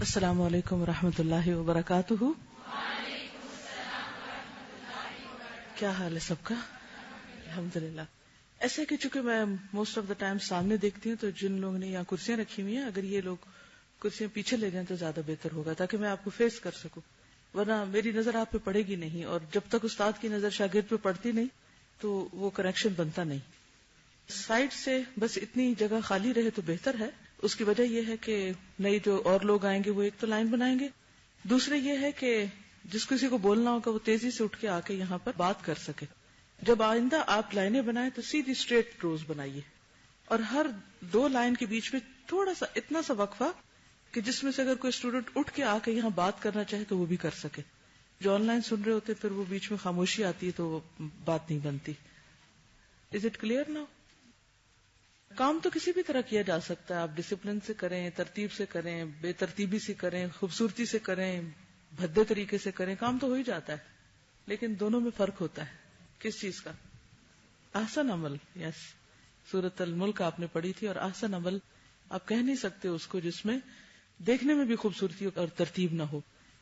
السلام علیکم ورحمۃ اللہ وبرکاتہ. کیا حال ہے سب کا؟ الحمدللہ. ایسے کہ چونکہ میں موسٹ آف دا ٹائم سامنے دیکھتی ہوں تو جن لوگوں نے یہاں کرسیاں رکھی ہوئی ہیں اگر یہ لوگ کرسیاں پیچھے لے جائیں تو زیادہ بہتر ہوگا تاکہ میں آپ کو فیس کر سکوں، ورنہ میری نظر آپ پہ پڑے گی نہیں، اور جب تک استاد کی نظر شاگرد پہ پڑتی نہیں تو وہ کنیکشن بنتا نہیں. سائڈ سے بس اتنی جگہ خالی رہے تو بہتر ہے. اس کی وجہ یہ ہے کہ نئی جو اور لوگ آئیں گے وہ ایک تو لائن بنائیں گے، دوسرے یہ ہے کہ جس کسی کو بولنا ہوگا وہ تیزی سے اٹھ کے آ کے یہاں پر بات کر سکے. جب آئندہ آپ لائنیں بنائیں تو سیدھی اسٹریٹ روز بنائیے، اور ہر دو لائن کے بیچ میں تھوڑا سا اتنا سا وقفہ کہ جس میں سے اگر کوئی اسٹوڈنٹ اٹھ کے آ کے یہاں بات کرنا چاہے تو وہ بھی کر سکے. جو آن لائن سن رہے ہوتے پھر وہ بیچ میں خاموشی آتی ہے تو وہ بات نہیں بنتی. Is it clear now? کام تو کسی بھی طرح کیا جا سکتا ہے، آپ ڈسپلن سے کریں، ترتیب سے کریں، بے ترتیبی سے کریں، خوبصورتی سے کریں، بھدے طریقے سے کریں، کام تو ہو ہی جاتا ہے. لیکن دونوں میں فرق ہوتا ہے. کس چیز کا؟ احسن عمل. یس، سورۃ الملک آپ نے پڑھی تھی، اور احسن عمل آپ کہہ نہیں سکتے اس کو جس میں دیکھنے میں بھی خوبصورتی اور ترتیب نہ ہو.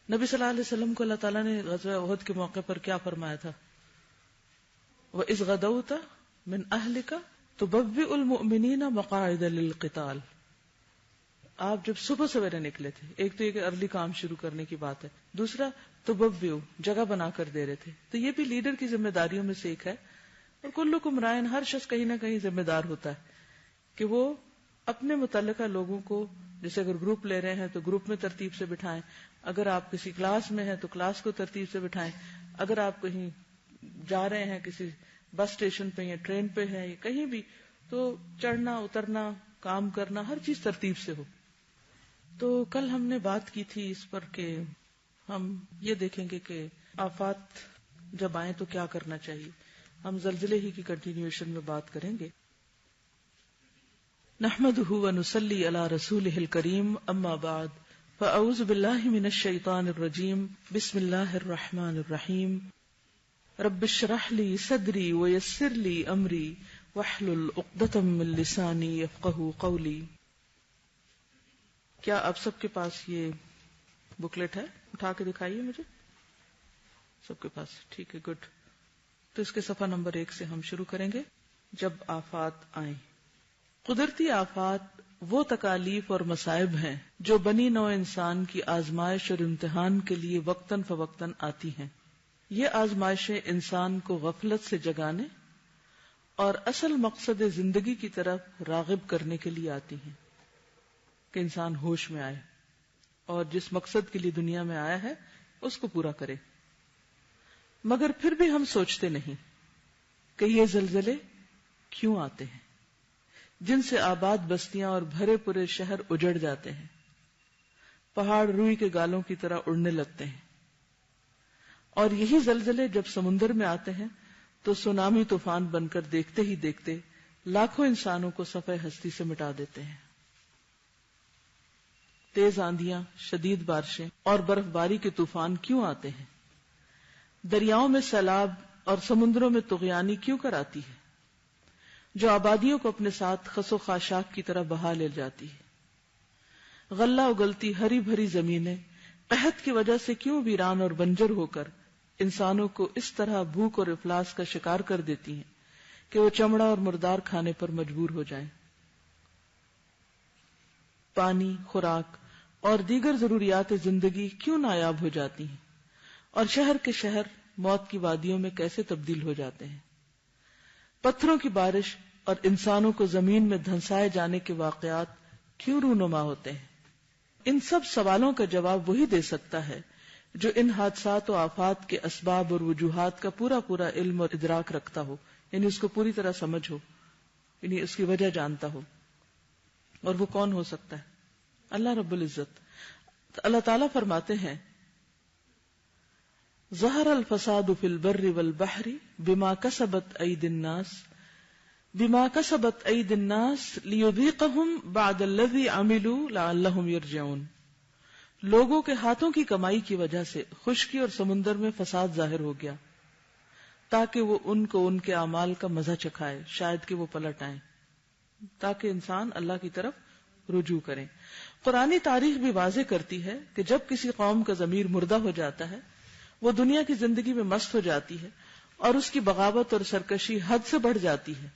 نبی صلی اللہ علیہ وسلم کو اللہ تعالیٰ نے غزوہ احد کے موقع پر کیا فرمایا تھا؟ وَإِذْ غَدَوْتَ مِنْ أَهْلِكَ تُبَوِّئُ الْمُؤْمِنِينَ مَقَاعِدَ لِلْقِتَالِ. آپ جب صبح سویرے نکلے تھے، ایک تو یہ کہ ارلی کام شروع کرنے کی بات ہے، دوسرا تبوّئ جگہ بنا کر دے رہے تھے. تو یہ بھی لیڈر کی ذمہ داریوں میں سے ایک ہے. اور کلکم راعٍ، ہر شخص کہیں نہ کہیں ذمہ دار ہوتا ہے کہ وہ اپنے متعلقہ لوگوں کو، جیسے اگر گروپ لے رہے ہیں تو گروپ میں ترتیب سے بٹھائیں، اگر آپ کسی کلاس میں ہیں تو کلاس کو ترتیب سے بٹھائیں، اگر آپ کہیں جا رہے ہیں کسی بس اسٹیشن پہ یا ٹرین پہ ہے یا کہیں بھی، تو چڑھنا اترنا کام کرنا ہر چیز ترتیب سے ہو. تو کل ہم نے بات کی تھی اس پر کہ ہم یہ دیکھیں گے کہ آفات جب آئیں تو کیا کرنا چاہیے. ہم زلزلے ہی کی کنٹینیوشن میں بات کریں گے. نحمدہ ونصلی علی رسولہ الکریم، اما بعد فاعوذ باللہ من الشیطان الرجیم، بسم اللہ الرحمن الرحیم. رب اشرح لی صدری ویسر لی امری واحلل عقدۃ من لسانی یفقہوا قولی. کیا آپ سب کے پاس یہ بکلیٹ ہے؟ اٹھا کے دکھائیے مجھے. سب کے پاس؟ ٹھیک ہے، گڈ. تو اس کے صفحہ نمبر 1 سے ہم شروع کریں گے. جب آفات آئیں. قدرتی آفات وہ تکالیف اور مصائب ہیں جو بنی نوع انسان کی آزمائش اور امتحان کے لیے وقتاً فوقتاً آتی ہیں. یہ آزمائشیں انسان کو غفلت سے جگانے اور اصل مقصد زندگی کی طرف راغب کرنے کے لیے آتی ہیں کہ انسان ہوش میں آئے اور جس مقصد کے لیے دنیا میں آیا ہے اس کو پورا کرے. مگر پھر بھی ہم سوچتے نہیں کہ یہ زلزلے کیوں آتے ہیں جن سے آباد بستیاں اور بھرے پورے شہر اجڑ جاتے ہیں، پہاڑ روئی کے گالوں کی طرح اڑنے لگتے ہیں. اور یہی زلزلے جب سمندر میں آتے ہیں تو سونامی طوفان بن کر دیکھتے ہی دیکھتے لاکھوں انسانوں کو صفحہ ہستی سے مٹا دیتے ہیں. تیز آندیاں، شدید بارشیں اور برف باری کے طوفان کیوں آتے ہیں؟ دریاؤں میں سیلاب اور سمندروں میں طغیانی کیوں کر آتی ہے جو آبادیوں کو اپنے ساتھ خس و خاشاک کی طرح بہا لے جاتی ہے؟ غلہ اگلتی ہری بھری زمینیں قحط کی وجہ سے کیوں ویران اور بنجر ہو کر انسانوں کو اس طرح بھوک اور افلاس کا شکار کر دیتی ہیں کہ وہ چمڑا اور مردار کھانے پر مجبور ہو جائیں؟ پانی، خوراک اور دیگر ضروریات زندگی کیوں نایاب ہو جاتی ہیں اور شہر کے شہر موت کی وادیوں میں کیسے تبدیل ہو جاتے ہیں؟ پتھروں کی بارش اور انسانوں کو زمین میں دھنسائے جانے کے واقعات کیوں رونما ہوتے ہیں؟ ان سب سوالوں کا جواب وہی دے سکتا ہے جو ان حادثات و آفات کے اسباب اور وجوہات کا پورا پورا علم اور ادراک رکھتا ہو، یعنی اس کو پوری طرح سمجھ ہو، یعنی اس کی وجہ جانتا ہو. اور وہ کون ہو سکتا ہے؟ اللہ رب العزت. اللہ تعالیٰ فرماتے ہیں ظہر الفساد فی البر والبحر بما کسبت ایدی الناس لیذیقہم بعد الذی عملوا لعلہم یرجعون. لوگوں کے ہاتھوں کی کمائی کی وجہ سے خشکی اور سمندر میں فساد ظاہر ہو گیا تاکہ وہ ان کو ان کے اعمال کا مزہ چکھائے، شاید کہ وہ پلٹ آئیں، تاکہ انسان اللہ کی طرف رجوع کریں. قرآنی تاریخ بھی واضح کرتی ہے کہ جب کسی قوم کا ضمیر مردہ ہو جاتا ہے، وہ دنیا کی زندگی میں مست ہو جاتی ہے اور اس کی بغاوت اور سرکشی حد سے بڑھ جاتی ہے،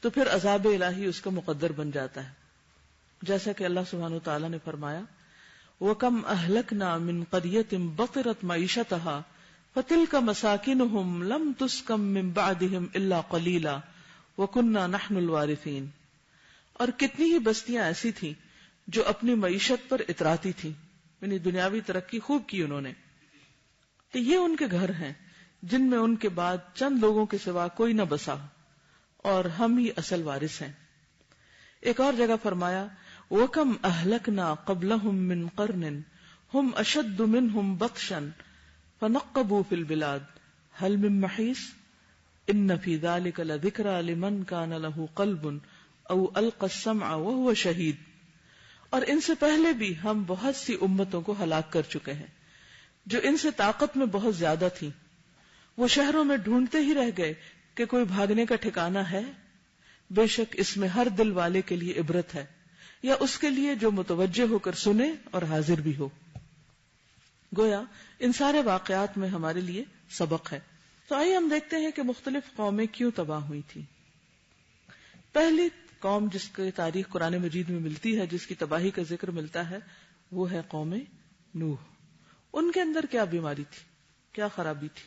تو پھر عذاب الہی اس کا مقدر بن جاتا ہے. جیسا کہ اللہ سبحانہ وتعالی نے فرمایا وَكَمْ أَهْلَكْنَا مِنْ قَرْيَةٍ بَطِرَتْ مَعِيشَتَهَا فَتِلْكَ مَسَاكِنُهُمْ لَمْ تُسْكَنْ مِنْ بَعْدِهِمْ إِلَّا قَلِيلًا وَكُنَّا نَحْنُ الْوَارِثِينَ. اور کتنی ہی بستیاں ایسی تھیں جو اپنی معیشت پر اتراتی تھیں، یعنی دنیاوی ترقی خوب کی انہوں نے، تو یہ ان کے گھر ہیں جن میں ان کے بعد چند لوگوں کے سوا کوئی نہ بسا، اور ہم ہی اصل وارث ہیں. ایک اور جگہ فرمایا وَكَمْ أَهْلَكْنَا قَبْلَهُمْ مِنْ قَرْنٍ هُمْ أَشَدُّ مِنْهُمْ بَطْشًا فَنَقَّبُوا فِي الْبِلَادِ هَلْ مِنْ مَحِيصٍ إِنَّ فِي ذَلِكَ لَذِكْرَى لِمَنْ كَانَ لَهُ قَلْبٌ أَوْ أَلْقَى السَّمْعَ وَهُوَ شَهِيدٌ. اور ان سے پہلے بھی ہم بہت سی امتوں کو ہلاک کر چکے ہیں جو ان سے طاقت میں بہت زیادہ تھیں. وہ شہروں میں ڈھونڈتے ہی رہ گئے کہ کوئی بھاگنے کا ٹھکانہ ہے. بے شک اس میں ہر دل والے کے لیے عبرت ہے، یا اس کے لیے جو متوجہ ہو کر سنے اور حاضر بھی ہو. گویا ان سارے واقعات میں ہمارے لیے سبق ہے. تو آئیے ہم دیکھتے ہیں کہ مختلف قومیں کیوں تباہ ہوئی تھی. پہلی قوم جس کی تاریخ قرآن مجید میں ملتی ہے، جس کی تباہی کا ذکر ملتا ہے، وہ ہے قوم نوح. ان کے اندر کیا بیماری تھی، کیا خرابی تھی؟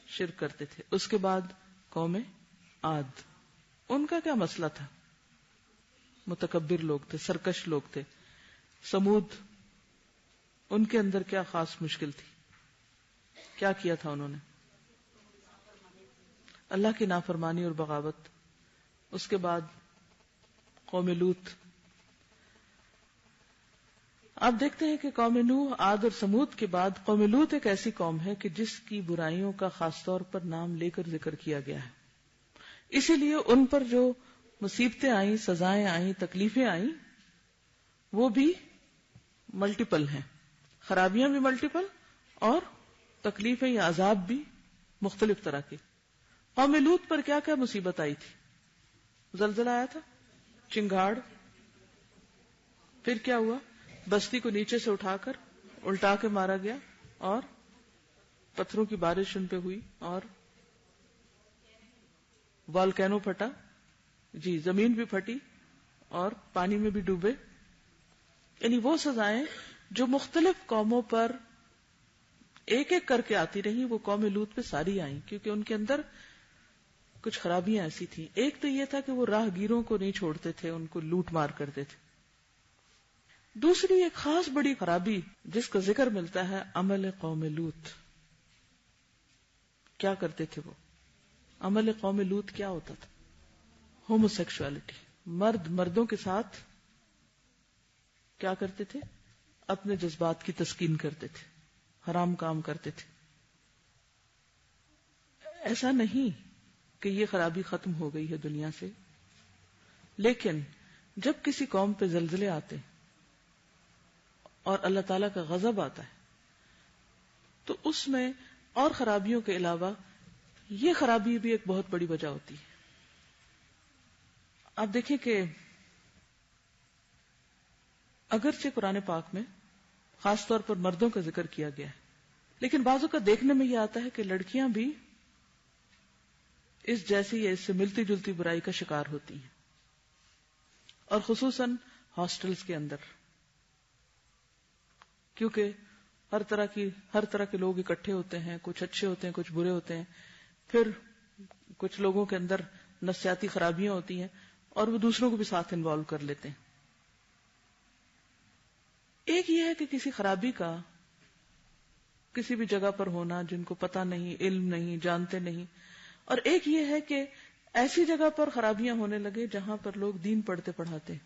شرک کرتے تھے. اس کے بعد قوم عاد، ان کا کیا مسئلہ تھا؟ متکبر لوگ تھے، سرکش لوگ تھے. سمود، ان کے اندر کیا خاص مشکل تھی؟ کیا کیا تھا انہوں نے؟ اللہ کی نافرمانی اور بغاوت. اس کے بعد قوم لوط. آپ دیکھتے ہیں کہ قوم نوح، عاد اور سمود کے بعد قوم لوط ایک ایسی قوم ہے کہ جس کی برائیوں کا خاص طور پر نام لے کر ذکر کیا گیا ہے. اسی لیے ان پر جو مصیبتیں آئیں، سزائیں آئیں، تکلیفیں آئیں، وہ بھی ملٹیپل ہیں. خرابیاں بھی ملٹیپل اور تکلیفیں یا عذاب بھی مختلف طرح کے. قوم لوط پر کیا کیا مصیبت آئی تھی؟ زلزلہ آیا تھا، چنگاڑ، پھر کیا ہوا؟ بستی کو نیچے سے اٹھا کر الٹا کے مارا گیا، اور پتھروں کی بارش ان پہ ہوئی، اور والکینو پھٹا، جی زمین بھی پھٹی اور پانی میں بھی ڈوبے. یعنی وہ سزائیں جو مختلف قوموں پر ایک ایک کر کے آتی رہی، وہ قوم لوط پہ ساری آئیں، کیونکہ ان کے اندر کچھ خرابیاں ایسی تھیں. ایک تو یہ تھا کہ وہ راہ گیروں کو نہیں چھوڑتے تھے، ان کو لوٹ مار کرتے تھے. دوسری ایک خاص بڑی خرابی جس کا ذکر ملتا ہے، عمل قوم لوط. کیا کرتے تھے وہ؟ عمل قوم لوط کیا ہوتا تھا؟ Homo sexuality. مرد مردوں کے ساتھ کیا کرتے تھے؟ اپنے جذبات کی تسکین کرتے تھے، حرام کام کرتے تھے. ایسا نہیں کہ یہ خرابی ختم ہو گئی ہے دنیا سے، لیکن جب کسی قوم پہ زلزلے آتے اور اللہ تعالیٰ کا غضب آتا ہے تو اس میں اور خرابیوں کے علاوہ یہ خرابی بھی ایک بہت بڑی وجہ ہوتی ہے. آپ دیکھیں کہ اگرچہ قرآن پاک میں خاص طور پر مردوں کا ذکر کیا گیا ہے، لیکن بعضوں کا دیکھنے میں یہ آتا ہے کہ لڑکیاں بھی اس جیسی یا اس سے ملتی جلتی برائی کا شکار ہوتی ہیں، اور خصوصاً ہاسٹلز کے اندر، کیونکہ ہر طرح کے لوگ اکٹھے ہوتے ہیں، کچھ اچھے ہوتے ہیں، کچھ برے ہوتے ہیں. پھر کچھ لوگوں کے اندر نفسیاتی خرابیاں ہوتی ہیں اور وہ دوسروں کو بھی ساتھ انوالو کر لیتے ہیں. ایک یہ ہے کہ کسی خرابی کا کسی بھی جگہ پر ہونا جن کو پتہ نہیں، علم نہیں، جانتے نہیں، اور ایک یہ ہے کہ ایسی جگہ پر خرابیاں ہونے لگے جہاں پر لوگ دین پڑھتے پڑھاتے.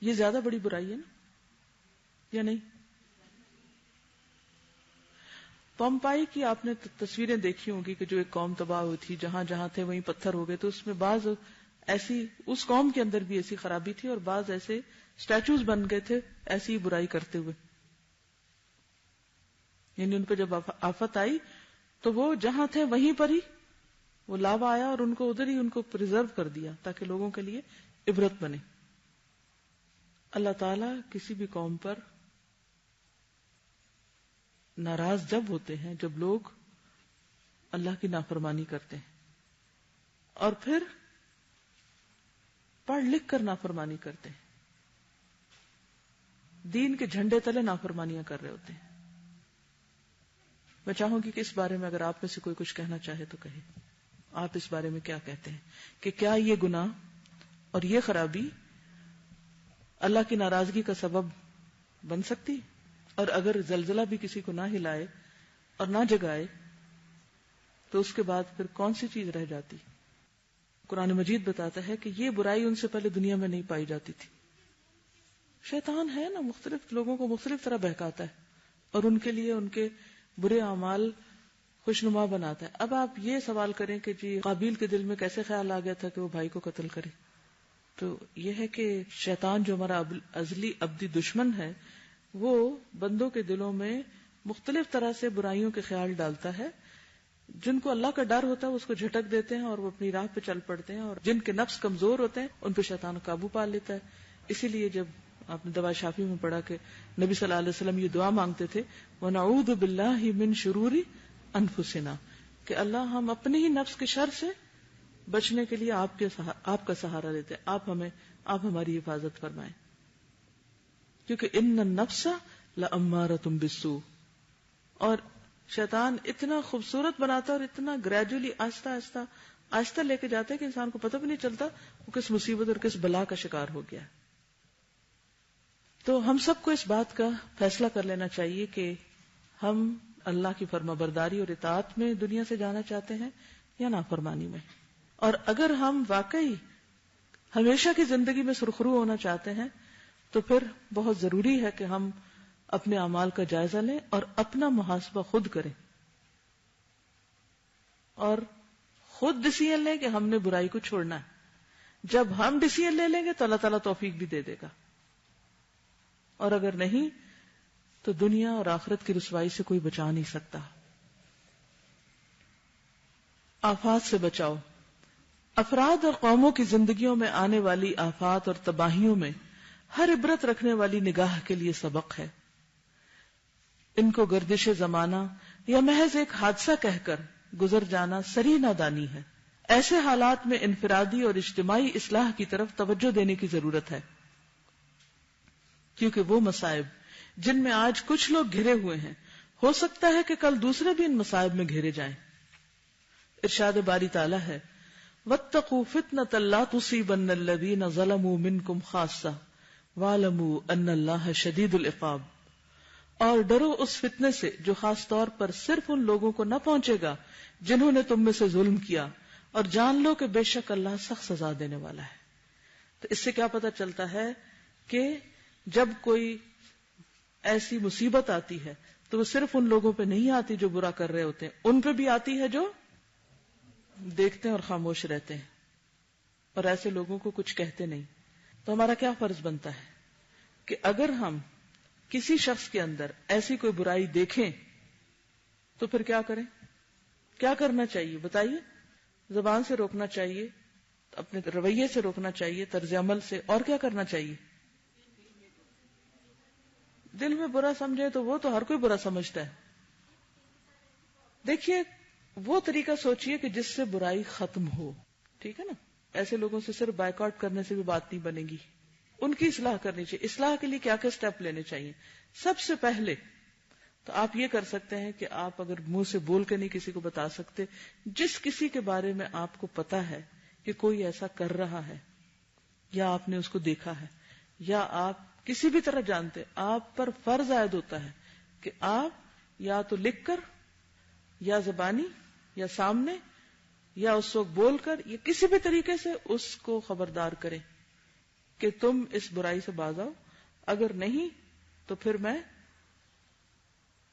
یہ زیادہ بڑی برائی ہے نا، یا نہیں؟ پمپائی کی آپ نے تصویریں دیکھی ہوں گی کہ جو ایک قوم تباہ ہوئی تھی، جہاں جہاں تھے وہیں پتھر ہو گئے. تو اس میں بعض ایسی اس قوم کے اندر بھی ایسی خرابی تھی، اور بعض ایسے سٹیچوز بن گئے تھے ایسی برائی کرتے ہوئے. یعنی ان پہ جب آفت آئی تو وہ جہاں تھے وہیں پر ہی وہ لاوا آیا اور ان کو ادھر ہی ان کو پریزرو کر دیا تاکہ لوگوں کے لیے عبرت بنے. اللہ تعالیٰ کسی بھی قوم پر ناراض جب ہوتے ہیں جب لوگ اللہ کی نافرمانی کرتے ہیں اور پھر پڑھ لکھ کر نافرمانی کرتے ہیں، دین کے جھنڈے تلے نافرمانیاں کر رہے ہوتے ہیں۔ میں چاہوں گی کہ اس بارے میں اگر آپ میں سے کوئی کچھ کہنا چاہے تو کہے، آپ اس بارے میں کیا کہتے ہیں کہ کیا یہ گناہ اور یہ خرابی اللہ کی ناراضگی کا سبب بن سکتی؟ اور اگر زلزلہ بھی کسی کو نہ ہلائے اور نہ جگائے تو اس کے بعد پھر کون سی چیز رہ جاتی؟ قرآن مجید بتاتا ہے کہ یہ برائی ان سے پہلے دنیا میں نہیں پائی جاتی تھی۔ شیطان ہے نا، مختلف لوگوں کو مختلف طرح بہکاتا ہے اور ان کے لیے ان کے برے اعمال خوشنما بناتا ہے۔ اب آپ یہ سوال کریں کہ جی قابیل کے دل میں کیسے خیال آ گیا تھا کہ وہ بھائی کو قتل کرے؟ تو یہ ہے کہ شیطان جو ہمارا ازلی ابدی دشمن ہے وہ بندوں کے دلوں میں مختلف طرح سے برائیوں کے خیال ڈالتا ہے۔ جن کو اللہ کا ڈر ہوتا ہے اس کو جھٹک دیتے ہیں اور وہ اپنی راہ پہ چل پڑتے ہیں، اور جن کے نفس کمزور ہوتے ہیں ان پہ شیطان قابو پا لیتا ہے۔ اسی لیے جب آپ نے دوا شافی میں پڑھا کہ نبی صلی اللہ علیہ وسلم یہ دعا مانگتے تھے وَنَعُوذُ بِاللَّهِ مِن شُرُورِ أَنفُسِنَا، کہ اللہ ہم اپنے ہی نفس کے شر سے بچنے کے لیے آپ کا سہارا لیتے ہیں، آپ ہماری حفاظت فرمائیں، کیونکہ ان النفس لأمارۃ بالسوء۔ اور شیطان اتنا خوبصورت بناتا ہے اور اتنا گریجولی آہستہ لے کے جاتا ہے کہ انسان کو پتہ بھی نہیں چلتا وہ کس مصیبت اور کس بلا کا شکار ہو گیا ہے۔ تو ہم سب کو اس بات کا فیصلہ کر لینا چاہیے کہ ہم اللہ کی فرما برداری اور اطاعت میں دنیا سے جانا چاہتے ہیں یا نافرمانی میں۔ اور اگر ہم واقعی ہمیشہ کی زندگی میں سرخرو ہونا چاہتے ہیں تو پھر بہت ضروری ہے کہ ہم اپنے اعمال کا جائزہ لیں اور اپنا محاسبہ خود کریں اور خود ڈیسیژن لیں کہ ہم نے برائی کو چھوڑنا ہے۔ جب ہم ڈیسیژن لے لیں گے تو اللہ تعالیٰ توفیق بھی دے دے گا، اور اگر نہیں تو دنیا اور آخرت کی رسوائی سے کوئی بچا نہیں سکتا۔ آفات سے بچاؤ۔ افراد اور قوموں کی زندگیوں میں آنے والی آفات اور تباہیوں میں ہر عبرت رکھنے والی نگاہ کے لیے سبق ہے۔ ان کو گردش زمانہ یا محض ایک حادثہ کہہ کر گزر جانا سری نادانی ہے۔ ایسے حالات میں انفرادی اور اجتماعی اصلاح کی طرف توجہ دینے کی ضرورت ہے، کیونکہ وہ مصائب جن میں آج کچھ لوگ گھرے ہوئے ہیں ہو سکتا ہے کہ کل دوسرے بھی ان مصائب میں گھرے جائیں۔ ارشاد باری تعالی ہے وَاتَّقُوا فِتْنَةً لَا تُصِيبَنَّ الَّذِينَ ظَلَمُوا مِنْكُمْ خَاصَّةً وَاعْلَمُوا أَنَّ اللَّهَ شَدِيدُ الْعِقَابِ، اور ڈرو اس فتنے سے جو خاص طور پر صرف ان لوگوں کو نہ پہنچے گا جنہوں نے تم میں سے ظلم کیا، اور جان لو کہ بے شک اللہ سخت سزا دینے والا ہے۔ تو اس سے کیا پتہ چلتا ہے کہ جب کوئی ایسی مصیبت آتی ہے تو وہ صرف ان لوگوں پہ نہیں آتی جو برا کر رہے ہوتے ہیں، ان پہ بھی آتی ہے جو دیکھتے ہیں اور خاموش رہتے ہیں اور ایسے لوگوں کو کچھ کہتے نہیں۔ تو ہمارا کیا فرض بنتا ہے کہ اگر ہم کسی شخص کے اندر ایسی کوئی برائی دیکھیں تو پھر کیا کریں؟ کیا کرنا چاہیے بتائیے؟ زبان سے روکنا چاہیے، اپنے رویے سے روکنا چاہیے، طرز عمل سے، اور کیا کرنا چاہیے؟ دل میں برا سمجھے تو وہ تو ہر کوئی برا سمجھتا ہے۔ دیکھیے وہ طریقہ سوچئے کہ جس سے برائی ختم ہو، ٹھیک ہے نا؟ ایسے لوگوں سے صرف بائیکاٹ کرنے سے بھی بات نہیں بنے گی، ان کی اصلاح کرنی چاہیے۔ اصلاح کے لیے کیا کیا سٹیپ لینے چاہیے؟ سب سے پہلے تو آپ یہ کر سکتے ہیں کہ آپ اگر منہ سے بول کے نہیں کسی کو بتا سکتے، جس کسی کے بارے میں آپ کو پتا ہے کہ کوئی ایسا کر رہا ہے یا آپ نے اس کو دیکھا ہے یا آپ کسی بھی طرح جانتے، آپ پر فرض عائد ہوتا ہے کہ آپ یا تو لکھ کر یا زبانی یا سامنے یا اس وقت بول کر یا کسی بھی طریقے سے اس کو خبردار کریں کہ تم اس برائی سے باز آؤ، اگر نہیں تو پھر میں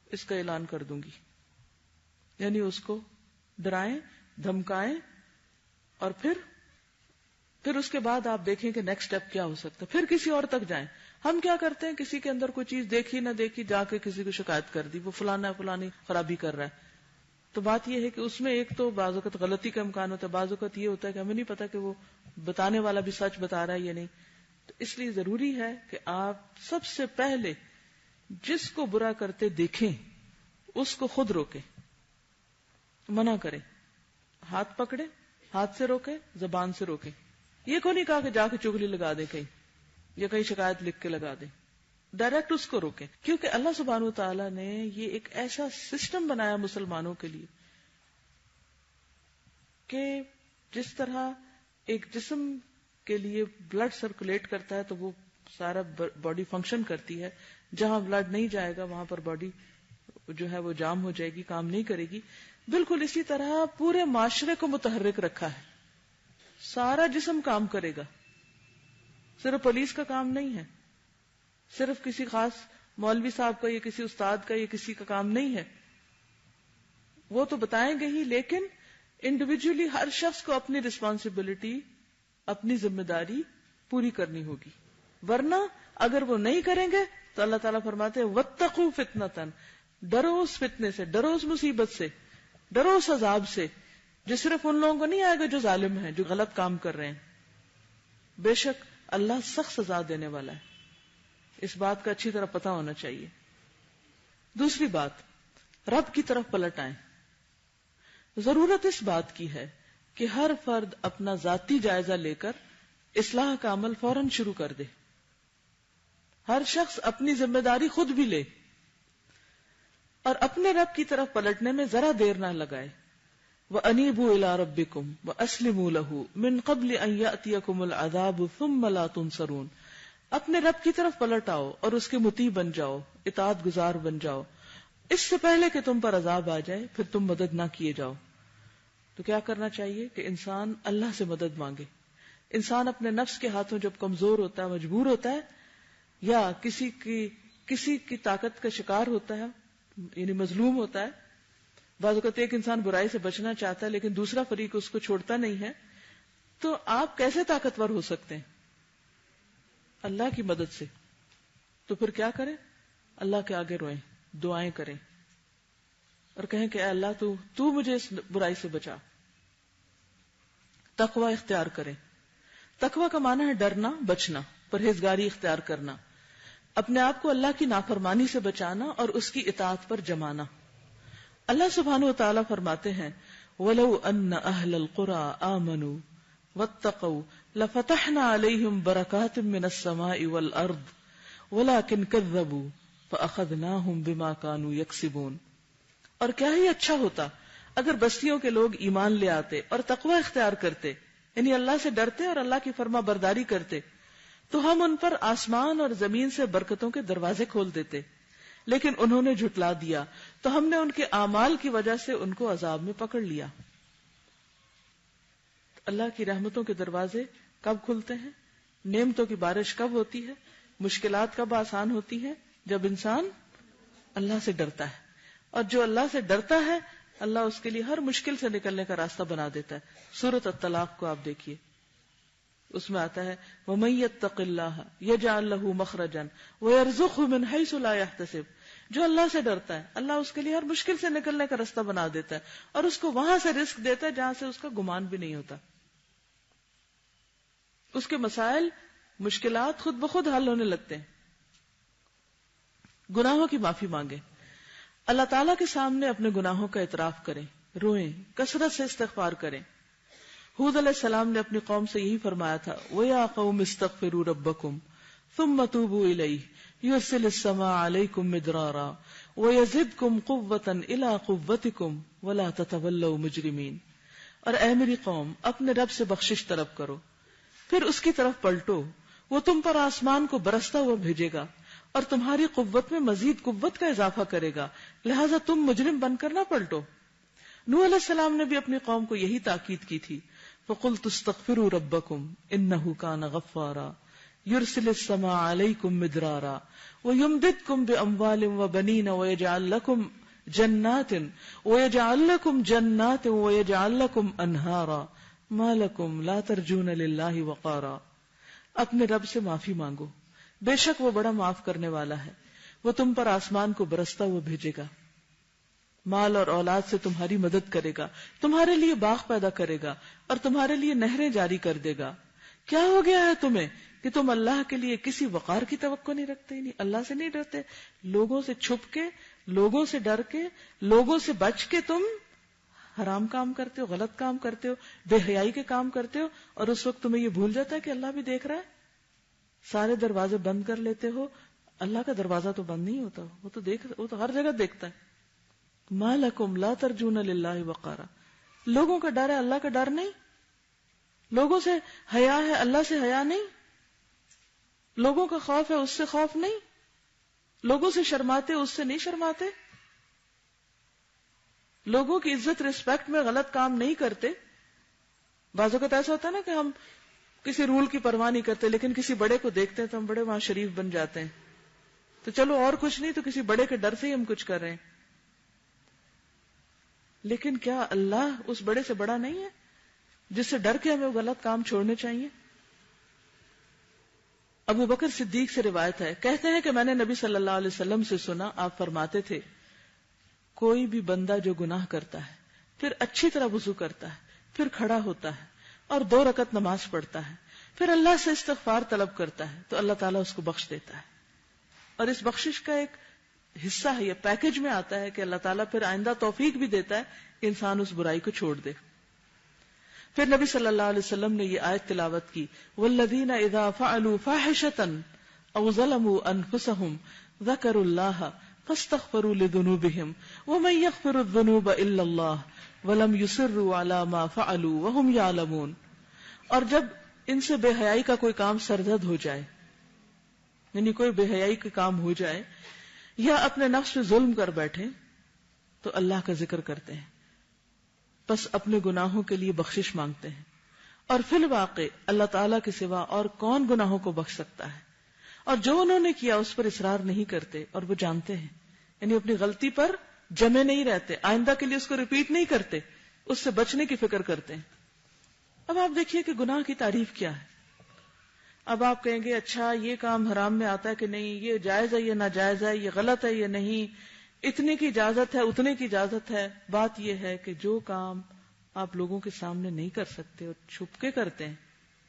اس کا اعلان کر دوں گی۔ یعنی اس کو ڈرائیں، دھمکائیں، اور پھر اس کے بعد آپ دیکھیں کہ نیکسٹ سٹیپ کیا ہو سکتا ہے، پھر کسی اور تک جائیں۔ ہم کیا کرتے ہیں، کسی کے اندر کوئی چیز دیکھی نہ دیکھی جا کے کسی کو شکایت کر دی، وہ فلانا فلانی خرابی کر رہا ہے۔ تو بات یہ ہے کہ اس میں ایک تو بعض اوقات غلطی کا امکان ہوتا ہے، بعض اوقات یہ ہوتا ہے کہ ہمیں نہیں پتا کہ وہ بتانے والا بھی سچ بتا رہا ہے یا نہیں، تو اس لیے ضروری ہے کہ آپ سب سے پہلے جس کو برا کرتے دیکھیں اس کو خود روکیں، منع کریں، ہاتھ پکڑے، ہاتھ سے روکے، زبان سے روکے. یہ کو نہیں کہا کہ جا کے چغلی لگا دے کہیں یا کہیں شکایت لکھ کے لگا دے، ڈائریکٹ اس کو روکے. کیونکہ اللہ سبحانہ وتعالی نے یہ ایک ایسا سسٹم بنایا مسلمانوں کے لیے کہ جس طرح ایک جسم کے لیے بلڈ سرکولیٹ کرتا ہے تو وہ سارا باڈی فنکشن کرتی ہے، جہاں بلڈ نہیں جائے گا وہاں پر باڈی جو ہے وہ جام ہو جائے گی، کام نہیں کرے گی. بالکل اسی طرح پورے معاشرے کو متحرک رکھا ہے، سارا جسم کام کرے گا. صرف پولیس کا کام نہیں ہے، صرف کسی خاص مولوی صاحب کا یا کسی استاد کا یا کسی کا کام نہیں ہے، وہ تو بتائیں گے ہی، لیکن انڈیویجولی ہر شخص کو اپنی رسپانسبلٹی، اپنی ذمہ داری پوری کرنی ہوگی. ورنہ اگر وہ نہیں کریں گے تو اللہ تعالیٰ فرماتے ہیں وَاتَّقُوا فِتْنَةً، ڈرو اس فتنے سے، ڈرو اس مصیبت سے، ڈرو اس عذاب سے جو صرف ان لوگوں کو نہیں آئے گا جو ظالم ہیں، جو غلط کام کر رہے ہیں. بے شک اللہ سخت سزا دینے والا ہے، اس بات کا اچھی طرح پتہ ہونا چاہیے. دوسری بات، رب کی طرف پلٹ آئیں. ضرورت اس بات کی ہے کہ ہر فرد اپنا ذاتی جائزہ لے کر اصلاح کا عمل فوراً شروع کر دے. ہر شخص اپنی ذمہ داری خود بھی لے اور اپنے رب کی طرف پلٹنے میں ذرا دیر نہ لگائے. وَأَنِيبُوا إِلَىٰ رَبِّكُمْ وَأَسْلِمُوا لَهُ مِن قَبْلِ أَن يَأْتِيَكُمُ الْعَذَابُ ثُمَّ لَا تُنصَرُونَ. اپنے رب کی طرف پلٹ آؤ اور اس کے مطیع بن جاؤ، اطاعت گزار بن جاؤ، اس سے پہلے کہ تم پر عذاب آ جائے پھر تم مدد نہ کیے جاؤ. تو کیا کرنا چاہیے کہ انسان اللہ سے مدد مانگے. انسان اپنے نفس کے ہاتھوں جب کمزور ہوتا ہے، مجبور ہوتا ہے، یا کسی کی طاقت کا شکار ہوتا ہے، یعنی مظلوم ہوتا ہے. بعض اوقات ایک انسان برائی سے بچنا چاہتا ہے لیکن دوسرا فریق اس کو چھوڑتا نہیں ہے، تو آپ کیسے طاقتور ہو سکتے ہیں؟ اللہ کی مدد سے. تو پھر کیا کریں؟ اللہ کے آگے روئیں، دعائیں کریں اور کہیں کہ اے اللہ تو مجھے اس برائی سے بچا. تقوی اختیار کریں. تقوی کا معنی ہے ڈرنا، بچنا، پرہیزگاری اختیار کرنا، اپنے آپ کو اللہ کی نافرمانی سے بچانا اور اس کی اطاعت پر جمانا. اللہ سبحانہ وتعالی فرماتے ہیں وَلَوْ أَنَّ أَهْلَ الْقُرَىٰ آمَنُوا وَاتَّقَوْا لَفَتَحْنَا عَلَيْهِمْ بَرَكَاتٍ مِّنَ السَّمَاءِ وَالْأَرْضِ وَلَٰكِنْ كَذَّبُوا فَأَخَذْنَاهُمْ بِمَا كَانُوا يَكْسِبُونَ. اور کیا ہی اچھا ہوتا اگر بستیوں کے لوگ ایمان لے آتے اور تقوی اختیار کرتے، یعنی اللہ سے ڈرتے اور اللہ کی فرما برداری کرتے، تو ہم ان پر آسمان اور زمین سے برکتوں کے دروازے کھول دیتے. لیکن انہوں نے جھٹلا دیا تو ہم نے ان کے اعمال کی وجہ سے ان کو عذاب میں پکڑ لیا. اللہ کی رحمتوں کے دروازے کب کھلتے ہیں؟ نعمتوں کی بارش کب ہوتی ہے؟ مشکلات کب آسان ہوتی ہیں؟ جب انسان اللہ سے ڈرتا ہے. اور جو اللہ سے ڈرتا ہے اللہ اس کے لیے ہر مشکل سے نکلنے کا راستہ بنا دیتا ہے. سورۃ الطلاق کو آپ دیکھیے، اس میں آتا ہے وَمَن يَتَّقِ اللَّهَ يَجْعَل لَّهُ مَخْرَجًا وَيَرْزُقْهُ مِنْ حَيْثُ لَا يَحْتَسِبُ. جو اللہ سے ڈرتا ہے اللہ اس کے لیے ہر مشکل سے نکلنے کا راستہ بنا دیتا ہے اور اس کو وہاں سے رزق دیتا ہے جہاں سے اس کا گمان بھی نہیں ہوتا. اس کے مسائل، مشکلات خود بخود حل ہونے لگتے ہیں. گناہوں کی معافی مانگے، اللہ تعالیٰ کے سامنے اپنے گناہوں کا اعتراف کریں، روئیں، کثرت سے استغفار کریں. ہود علیہ السلام نے اپنی قوم سے یہی فرمایا تھا وَيَا قَوْمِ اسْتَغْفِرُوا رَبَّكُمْ ثُمَّ تُوبُوا إِلَيْهِ يُرْسِلِ السَّمَاءَ عَلَيْكُمْ مِدْرَارًا وَيَزِدْكُمْ قُوَّةً إِلَىٰ قُوَّتِكُمْ وَلَا تَتَوَلَّوْا مُجْرِمِينَ. اور اے میری قوم، اپنے رب سے بخشش طلب کرو، پھر اس کی طرف پلٹو، وہ تم پر آسمان کو برستا ہوا بھیجے گا اور تمہاری قوت میں مزید قوت کا اضافہ کرے گا، لہذا تم مجرم بن کر نہ پلٹو. نوح علیہ السلام نے بھی اپنی قوم کو یہی تاکید کی تھی فَقُلْتُ اسْتَغْفِرُوا رَبَّكُمْ إِنَّهُ كَانَ غَفَّارًا يُرْسِلِ السَّمَاءَ عَلَيْكُمْ مِدْرَارًا وَيُمْدِدْكُمْ بِأَمْوَالٍ وَبَنِينَ وَيَجْعَلْ لَكُمْ جَنَّاتٍ وَيَجْعَلْ لَكُمْ أَنْهَارًا مَا لَكُمْ لَا تَرْجُونَ لِلَّهِ وَقَارًا. اپنے رب سے معافی مانگو، بے شک وہ بڑا معاف کرنے والا ہے، وہ تم پر آسمان کو برستا ہوا بھیجے گا، مال اور اولاد سے تمہاری مدد کرے گا، تمہارے لیے باغ پیدا کرے گا اور تمہارے لیے نہریں جاری کر دے گا. کیا ہو گیا ہے تمہیں کہ تم اللہ کے لیے کسی وقار کی توقع نہیں رکھتے؟ نہیں، اللہ سے نہیں ڈرتے، لوگوں سے چھپ کے، لوگوں سے ڈر کے، لوگوں سے بچ کے تم حرام کام کرتے ہو، غلط کام کرتے ہو، بے حیائی کے کام کرتے ہو، اور اس وقت تمہیں یہ بھول جاتا ہے کہ اللہ بھی دیکھ رہا ہے. سارے دروازے بند کر لیتے ہو، اللہ کا دروازہ تو بند نہیں ہوتا، وہ تو ہر جگہ دیکھتا ہے. ما لکم لا ترجون للہ وقارا. لوگوں کا ڈر ہے، اللہ کا ڈر نہیں. لوگوں سے حیا ہے، اللہ سے حیا نہیں. لوگوں کا خوف ہے، اس سے خوف نہیں. لوگوں سے شرماتے، اس سے نہیں شرماتے. لوگوں کی عزت رسپیکٹ میں غلط کام نہیں کرتے. بعض اوقات ایسا ہوتا ہے نا کہ ہم کسی رول کی پرواہ نہیں کرتے، لیکن کسی بڑے کو دیکھتے ہیں تو ہم بڑے وہاں شریف بن جاتے ہیں. تو چلو اور کچھ نہیں تو کسی بڑے کے ڈر سے ہی ہم کچھ کر رہے ہیں. لیکن کیا اللہ اس بڑے سے بڑا نہیں ہے جس سے ڈر کے ہمیں وہ غلط کام چھوڑنے چاہیے؟ ابو بکر صدیق سے روایت ہے، کہتے ہیں کہ میں نے نبی صلی اللہ علیہ وسلم سے سنا، آپ فرماتے تھے کوئی بھی بندہ جو گناہ کرتا ہے پھر اچھی طرح وضو کرتا ہے، پھر کھڑا ہوتا ہے اور 2 رکعت نماز پڑھتا ہے، پھر اللہ سے استغفار طلب کرتا ہے تو اللہ تعالیٰ اس کو بخش دیتا ہے. اور اس بخشش کا ایک حصہ ہے، یہ پیکج میں آتا ہے کہ اللہ تعالیٰ پھر آئندہ توفیق بھی دیتا ہے کہ انسان اس برائی کو چھوڑ دے. پھر نبی صلی اللہ علیہ وسلم نے یہ آیت تلاوت کی، والذین اذا فعلوا فاحشۃ او ظلموا انفسهم ذکروا اللہ فاستغفروا لذنوبهم ومن یغفر الذنوب الا اللہ ولم یصروا علی ما فعلوا وهم یعلمون. اور جب ان سے بے حیائی کا کوئی کام سرزد ہو جائے، یعنی کوئی بے حیائی کا کام ہو جائے یا اپنے نفس پہ ظلم کر بیٹھے تو اللہ کا ذکر کرتے ہیں، بس اپنے گناہوں کے لیے بخشش مانگتے ہیں. اور فی الواقع اللہ تعالیٰ کے سوا اور کون گناہوں کو بخش سکتا ہے؟ اور جو انہوں نے کیا اس پر اصرار نہیں کرتے، اور وہ جانتے ہیں، یعنی اپنی غلطی پر جمے نہیں رہتے، آئندہ کے لیے اس کو ریپیٹ نہیں کرتے، اس سے بچنے کی فکر کرتے ہیں. اب آپ دیکھیے کہ گناہ کی تعریف کیا ہے. اب آپ کہیں گے اچھا یہ کام حرام میں آتا ہے کہ نہیں، یہ جائز ہے یہ ناجائز ہے، یہ غلط ہے یہ نہیں، اتنے کی اجازت ہے اتنے کی اجازت ہے. بات یہ ہے کہ جو کام آپ لوگوں کے سامنے نہیں کر سکتے اور چھپ کے کرتے ہیں،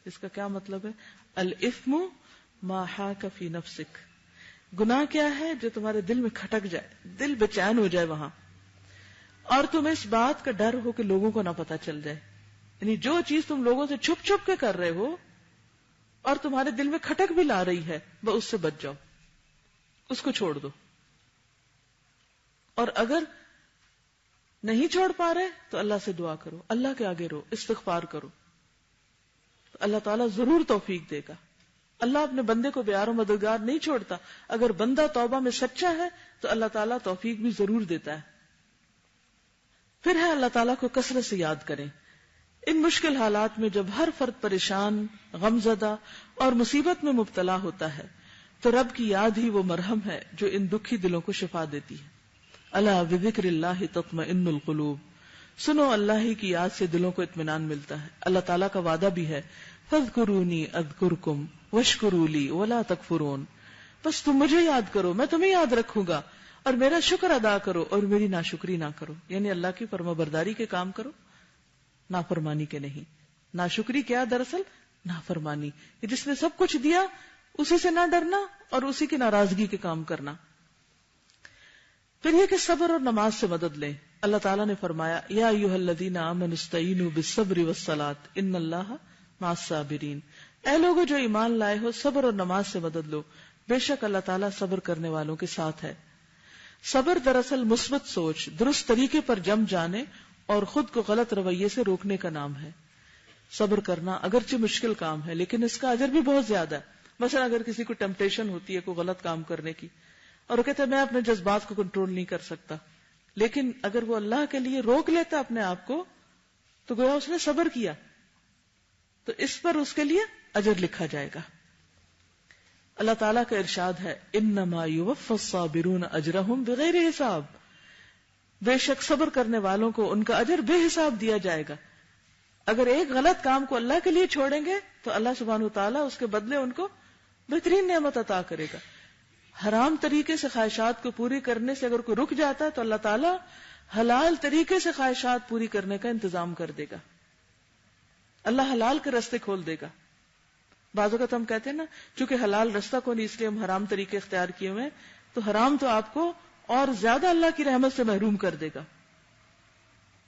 اس کا کیا مطلب ہے؟ الاثم ما حاک فی نفسک. گناہ کیا ہے؟ جو تمہارے دل میں کھٹک جائے، دل بے چین ہو جائے وہاں، اور تمہیں اس بات کا ڈر ہو کہ لوگوں کو نہ پتا چل جائے. یعنی جو چیز تم لوگوں سے چھپ چھپ کے کر رہے ہو اور تمہارے دل میں کھٹک بھی لا رہی ہے، وہ اس سے بچ جاؤ، اس کو چھوڑ دو. اور اگر نہیں چھوڑ پا رہے تو اللہ سے دعا کرو، اللہ کے آگے رو، استغفار کرو، تو اللہ تعالیٰ ضرور توفیق دے گا. اللہ اپنے بندے کو بیار و مددگار نہیں چھوڑتا. اگر بندہ توبہ میں سچا ہے تو اللہ تعالیٰ توفیق بھی ضرور دیتا ہے. پھر ہے اللہ تعالیٰ کو کثرت سے یاد کریں. ان مشکل حالات میں جب ہر فرد پریشان، غمزدہ اور مصیبت میں مبتلا ہوتا ہے تو رب کی یاد ہی وہ مرہم ہے جو ان دکھی دلوں کو شفا دیتی ہے. الا بذکر اللہ تطمئن القلوب. سنو، اللہ ہی کی یاد سے دلوں کو اطمینان ملتا ہے. اللہ تعالیٰ کا وعدہ بھی ہے، فاذکرونی اذکرکم واشکروا لی ولا تکفرون. بس تم مجھے یاد کرو، میں تمہیں یاد رکھوں گا، اور میرا شکر ادا کرو اور میری ناشکری نہ کرو. یعنی اللہ کی فرما برداری کے کام کرو، نافرمانی کے نہیں. ناشکری کیا؟ دراصل نافرمانی. جس نے سب کچھ دیا اسی سے نہ ڈرنا اور اسی کی ناراضگی کے کام کرنا. پھر یہ کہ صبر اور نماز سے مدد لیں. اللہ تعالیٰ نے فرمایا، یا ایھا الذین آمنوا استعینوا بالصبر والصلاۃ ان اللہ مع الصابرین. اے لوگو جو ایمان لائے ہو، صبر اور نماز سے مدد لو، بے شک اللہ تعالیٰ صبر کرنے والوں کے ساتھ ہے. صبر دراصل مثبت سوچ، درست طریقے پر جم جانے اور خود کو غلط رویے سے روکنے کا نام ہے. صبر کرنا اگرچہ مشکل کام ہے لیکن اس کا اجر بھی بہت زیادہ ہے. مثلا اگر کسی کو ٹیمپٹیشن ہوتی ہے کوئی غلط کام کرنے کی اور وہ کہتا ہے میں اپنے جذبات کو کنٹرول نہیں کر سکتا، لیکن اگر وہ اللہ کے لیے روک لیتا اپنے آپ کو تو گویا اس نے صبر کیا، تو اس پر اس کے لیے اجر لکھا جائے گا. اللہ تعالیٰ کا ارشاد ہے، انما یوفی الصابرون اجرہم بغیر حساب. بے شک صبر کرنے والوں کو ان کا اجر بے حساب دیا جائے گا. اگر ایک غلط کام کو اللہ کے لیے چھوڑیں گے تو اللہ سبحانہ وتعالیٰ اس کے بدلے ان کو بہترین نعمت عطا کرے گا. حرام طریقے سے خواہشات کو پوری کرنے سے اگر کوئی رک جاتا ہے تو اللہ تعالیٰ حلال طریقے سے خواہشات پوری کرنے کا انتظام کر دے گا. اللہ حلال کے راستے کھول دے گا. بعض اوقات ہم کہتے ہیں نا چونکہ حلال رستہ کو نہیں اس لیے ہم حرام طریقے اختیار کیے ہوئے، تو حرام تو آپ کو اور زیادہ اللہ کی رحمت سے محروم کر دے گا.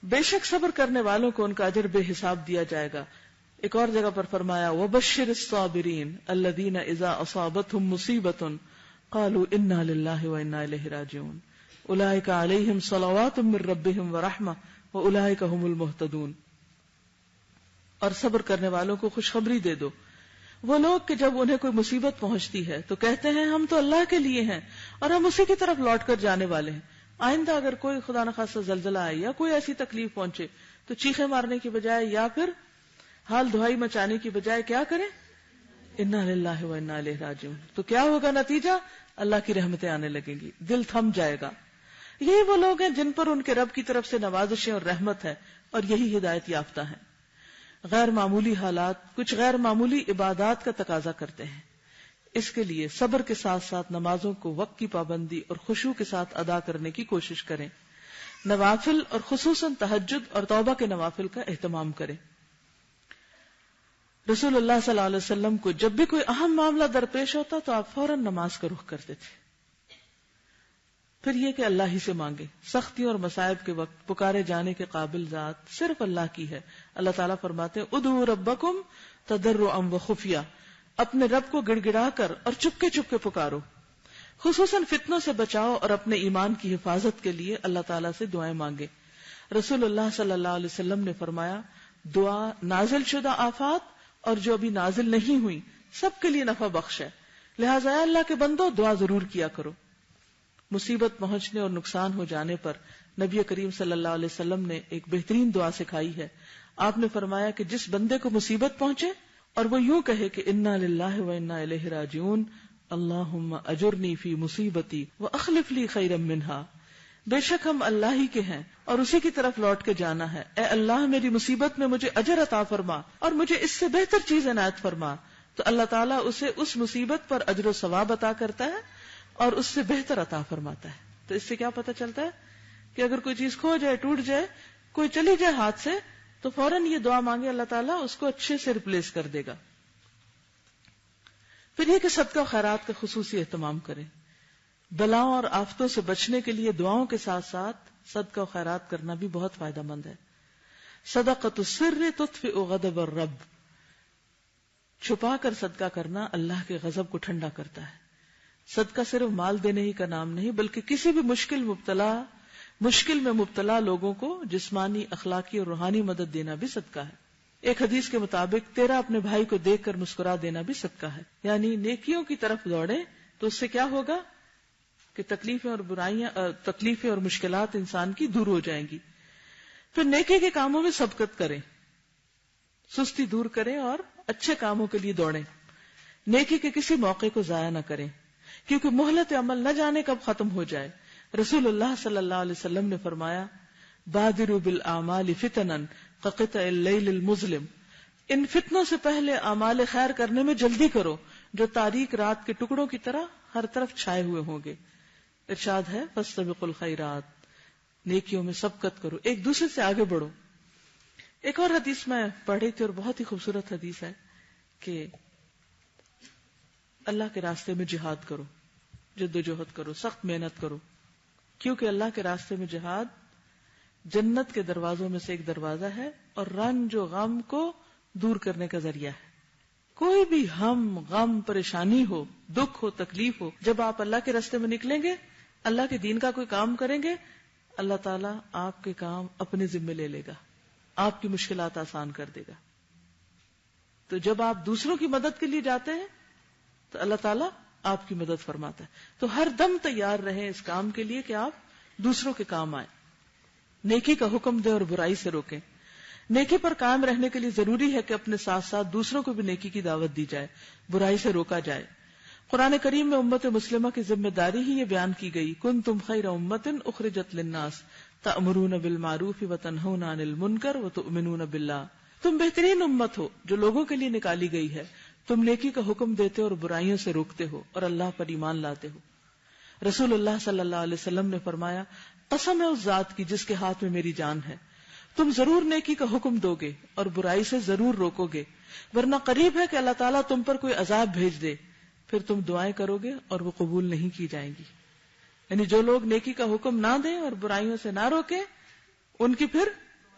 بے شک صبر کرنے والوں کو ان کا اجر بے حساب دیا جائے گا. ایک اور جگہ پر فرمایا وَبَشِّرِ الصَّابِرِينَ الَّذِينَ إِذَا أَصَابَتْهُمْ مُصِيبَةٌ قَالُوا إِنَّا لِلَّهِ وَإِنَّا إِلَيْهِ رَاجِعُونَ أُولَٰئِكَ عَلَيْهِمْ صَلَوَاتٌ مِّن رَّبِّهِمْ وَرَحْمَةٌ وَأُولَٰئِكَ هُمُ الْمُهْتَدُونَ. اور صبر کرنے والوں کو خوشخبری دے دو، وہ لوگ کہ جب انہیں کوئی مصیبت پہنچتی ہے تو کہتے ہیں ہم تو اللہ کے لیے ہیں اور ہم اسی کی طرف لوٹ کر جانے والے ہیں. آئندہ اگر کوئی خدا نخواستہ زلزلہ آئے یا کوئی ایسی تکلیف پہنچے تو چیخے مارنے کی بجائے یا پھر حال دہائی مچانے کی بجائے کیا کریں؟ انا للہ و انا الیہ راجعون. تو کیا ہوگا نتیجہ؟ اللہ کی رحمتیں آنے لگیں گی، دل تھم جائے گا. یہی وہ لوگ ہیں جن پر ان کے رب کی طرف سے نوازشیں اور رحمت ہے، اور یہی ہدایت یافتہ ہیں. غیر معمولی حالات کچھ غیر معمولی عبادات کا تقاضا کرتے ہیں. اس کے لیے صبر کے ساتھ ساتھ نمازوں کو وقت کی پابندی اور خشوع کے ساتھ ادا کرنے کی کوشش کریں. نوافل اور خصوصاً تہجد اور توبہ کے نوافل کا اہتمام کریں. رسول اللہ صلی اللہ علیہ وسلم کو جب بھی کوئی اہم معاملہ درپیش ہوتا تو آپ فوراً نماز کا رخ کرتے تھے. پھر یہ کہ اللہ ہی سے مانگے. سختیوں اور مصائب کے وقت پکارے جانے کے قابل ذات صرف اللہ کی ہے. اللہ تعالیٰ فرماتے ہیں ادعوا ربکم تضرعا وخفیہ، اپنے رب کو گڑ گڑا کر اور چپکے چپکے پکارو. خصوصاً فتنوں سے بچاؤ اور اپنے ایمان کی حفاظت کے لیے اللہ تعالیٰ سے دعائیں مانگے. رسول اللہ صلی اللہ علیہ وسلم نے فرمایا دعا نازل شدہ آفات اور جو ابھی نازل نہیں ہوئی سب کے لیے نفع بخش ہے. لہٰذا اے اللہ کے بندو دعا ضرور کیا کرو. مصیبت پہنچنے اور نقصان ہو جانے پر نبی کریم صلی اللہ علیہ وسلم نے ایک بہترین دعا سکھائی ہے. آپ نے فرمایا کہ جس بندے کو مصیبت پہنچے اور وہ یوں کہے کہ انا للہ و انا الیہ راجعون اللہم اجرنی فی مصیبتی واخلف لی خیرا منہا، بے شک ہم اللہ ہی کے ہیں اور اسی کی طرف لوٹ کے جانا ہے. اے اللہ میری مصیبت میں مجھے اجر عطا فرما اور مجھے اس سے بہتر چیز عنایت فرما. تو اللہ تعالیٰ اسے اس مصیبت پر اجر و ثواب عطا کرتا ہے اور اس سے بہتر عطا فرماتا ہے. تو اس سے کیا پتہ چلتا ہے کہ اگر کوئی چیز کھو جائے، ٹوٹ جائے، کوئی چلی جائے ہاتھ سے، تو فوراً یہ دعا مانگے، اللہ تعالیٰ اس کو اچھے سے ریپلیس کر دے گا. پھر یہ کہ صدقہ و خیرات کا خصوصی اہتمام کریں. بلاؤں اور آفتوں سے بچنے کے لیے دعاؤں کے ساتھ ساتھ صدقہ و خیرات کرنا بھی بہت فائدہ مند ہے. صدقۃ السر تطفئ غضب الرب، چھپا کر صدقہ کرنا اللہ کے غضب کو ٹھنڈا کرتا ہے. صدقہ صرف مال دینے ہی کا نام نہیں بلکہ کسی بھی مشکل میں مبتلا لوگوں کو جسمانی، اخلاقی اور روحانی مدد دینا بھی صدقہ ہے. ایک حدیث کے مطابق تیرا اپنے بھائی کو دیکھ کر مسکرا دینا بھی صدقہ ہے. یعنی نیکیوں کی طرف دوڑے تو اس سے کیا ہوگا کہ تکلیفیں اور مشکلات انسان کی دور ہو جائیں گی. پھر نیکی کے کاموں میں سبقت کریں، سستی دور کریں اور اچھے کاموں کے لیے دوڑیں. نیکی کے کسی موقع کو ضائع نہ کریں کیونکہ مہلت عمل نہ جانے کب ختم ہو جائے. رسول اللہ صلی اللہ علیہ وسلم نے فرمایا بادروا بالاعمال فتنا كقطع اللیل المظلم، ان فتنوں سے پہلے اعمال خیر کرنے میں جلدی کرو جو تاریک رات کے ٹکڑوں کی طرح ہر طرف چھائے ہوئے ہوں گے. ارشاد ہے فاستبقوا الخیرات، نیکیوں میں سبقت کرو، ایک دوسرے سے آگے بڑھو. ایک اور حدیث میں پڑھی تھی اور بہت ہی خوبصورت حدیث ہے کہ اللہ کے راستے میں جہاد کرو، جدوجہد کرو، سخت محنت کرو، کیونکہ اللہ کے راستے میں جہاد جنت کے دروازوں میں سے ایک دروازہ ہے اور رنج و غم کو دور کرنے کا ذریعہ ہے. کوئی بھی غم پریشانی ہو، دکھ ہو، تکلیف ہو، جب آپ اللہ کے راستے میں نکلیں گے، اللہ کے دین کا کوئی کام کریں گے، اللہ تعالیٰ آپ کے کام اپنے ذمے لے لے گا، آپ کی مشکلات آسان کر دے گا. تو جب آپ دوسروں کی مدد کے لیے جاتے ہیں تو اللہ تعالیٰ آپ کی مدد فرماتا ہے. تو ہر دم تیار رہیں اس کام کے لیے کہ آپ دوسروں کے کام آئیں. نیکی کا حکم دیں اور برائی سے روکیں. نیکی پر قائم رہنے کے لیے ضروری ہے کہ اپنے ساتھ ساتھ دوسروں کو بھی نیکی کی دعوت دی جائے، برائی سے روکا جائے. قرآن کریم میں امت مسلمہ کی ذمہ داری ہی یہ بیان کی گئی کنتم خیر امۃ اخرجت للناس تأمرون بالمعروف وتنہون عن المنکر وتؤمنون باللہ، تم بہترین امت ہو جو لوگوں کے لیے نکالی گئی ہے، تم نیکی کا حکم دیتے اور برائیوں سے روکتے ہو اور اللہ پر ایمان لاتے ہو. رسول اللہ صلی اللہ علیہ وسلم نے فرمایا قسم ہے اس ذات کی جس کے ہاتھ میں میری جان ہے، تم ضرور نیکی کا حکم دو گے اور برائی سے ضرور روکو گے، ورنہ قریب ہے کہ اللہ تعالیٰ تم پر کوئی عذاب بھیج دے، پھر تم دعائیں کرو گے اور وہ قبول نہیں کی جائیں گی۔ یعنی جو لوگ نیکی کا حکم نہ دیں اور برائیوں سے نہ روکیں، ان کی پھر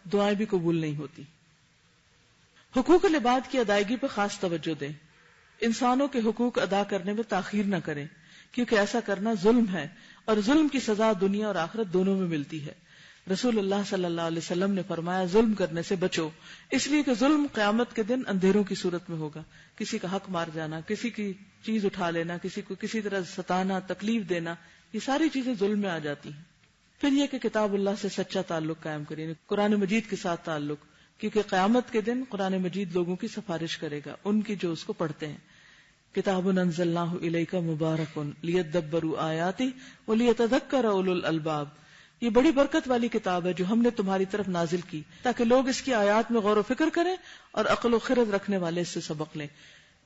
دعائیں بھی قبول نہیں ہوتی۔ حقوق العباد کی ادائیگی پہ خاص توجہ دیں، انسانوں کے حقوق ادا کرنے میں تاخیر نہ کریں، کیونکہ ایسا کرنا ظلم ہے، اور ظلم کی سزا دنیا اور آخرت دونوں میں ملتی ہے۔ رسول اللہ صلی اللہ علیہ وسلم نے فرمایا ظلم کرنے سے بچو، اس لیے کہ ظلم قیامت کے دن اندھیروں کی صورت میں ہوگا، کسی کا حق مار جانا، کسی کی چیز اٹھا لینا، کسی کو کسی طرح ستانا، تکلیف دینا، یہ ساری چیزیں ظلم میں آ جاتی ہیں۔ پھر یہ کہ کتاب اللہ سے سچا تعلق قائم کریں، یعنی قرآن مجید کے ساتھ تعلق، کیونکہ قیامت کے دن قرآن مجید لوگوں کی سفارش کرے گا، ان کی جو اس کو پڑھتے ہیں۔ کتاب انزلناہ الیک مبارک لیدبروا آیاتہ ولیتذکر اولو الالباب، یہ بڑی برکت والی کتاب ہے جو ہم نے تمہاری طرف نازل کی تاکہ لوگ اس کی آیات میں غور و فکر کریں اور عقل و خرد رکھنے والے اس سے سبق لیں۔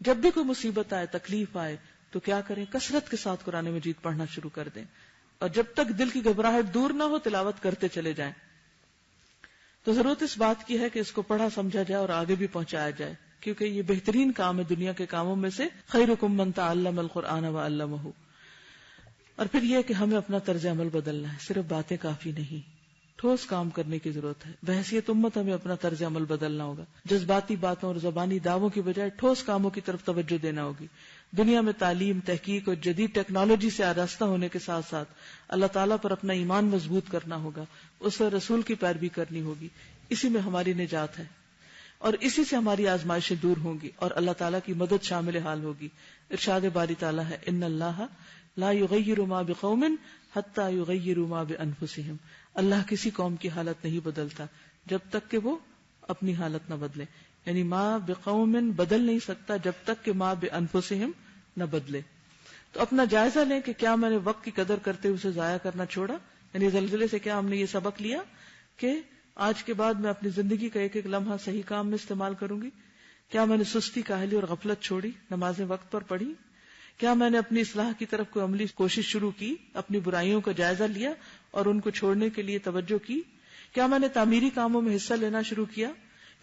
جب بھی کوئی مصیبت آئے، تکلیف آئے تو کیا کریں؟ کثرت کے ساتھ قرآن مجید پڑھنا شروع کر دیں، اور جب تک دل کی گھبراہٹ دور نہ ہو تلاوت کرتے چلے جائیں۔ تو ضرورت اس بات کی ہے کہ اس کو پڑھا سمجھا جائے اور آگے بھی پہنچایا جائے، کیونکہ یہ بہترین کام ہے دنیا کے کاموں میں سے، خیرکم من تعلم القرآن وعلمہ۔ اور پھر یہ کہ ہمیں اپنا طرز عمل بدلنا ہے، صرف باتیں کافی نہیں، ٹھوس کام کرنے کی ضرورت ہے۔ بحیثیت امت ہمیں اپنا طرز عمل بدلنا ہوگا، جذباتی باتوں اور زبانی دعووں کی بجائے ٹھوس کاموں کی طرف توجہ دینا ہوگی۔ دنیا میں تعلیم، تحقیق اور جدید ٹیکنالوجی سے آراستہ ہونے کے ساتھ ساتھ اللہ تعالیٰ پر اپنا ایمان مضبوط کرنا ہوگا، اس پر رسول کی پیروی کرنی ہوگی، اسی میں ہماری نجات ہے، اور اسی سے ہماری آزمائشیں دور ہوں گی اور اللہ تعالیٰ کی مدد شامل حال ہوگی۔ ارشاد باری تعالیٰ ہے، ان اللہ لا یغیر ما بقوم حتی یغیروا ما بانفسہم، اللہ کسی قوم کی حالت نہیں بدلتا جب تک کہ وہ اپنی حالت نہ بدلے، یعنی ما بقوم بدل نہیں سکتا جب تک کہ ما بانفسہم نہ بدلے۔ تو اپنا جائزہ لیں کہ کیا میں نے وقت کی قدر کرتے ہوئے اسے ضائع کرنا چھوڑا؟ یعنی زلزلے سے کیا ہم نے یہ سبق لیا کہ آج کے بعد میں اپنی زندگی کا ایک ایک لمحہ صحیح کام میں استعمال کروں گی؟ کیا میں نے سستی، کاہلی اور غفلت چھوڑی؟ نمازیں وقت پر پڑھی؟ کیا میں نے اپنی اصلاح کی طرف کوئی عملی کوشش شروع کی؟ اپنی برائیوں کا جائزہ لیا اور ان کو چھوڑنے کے لیے توجہ کی؟ کیا میں نے تعمیری کاموں میں حصہ لینا شروع کیا؟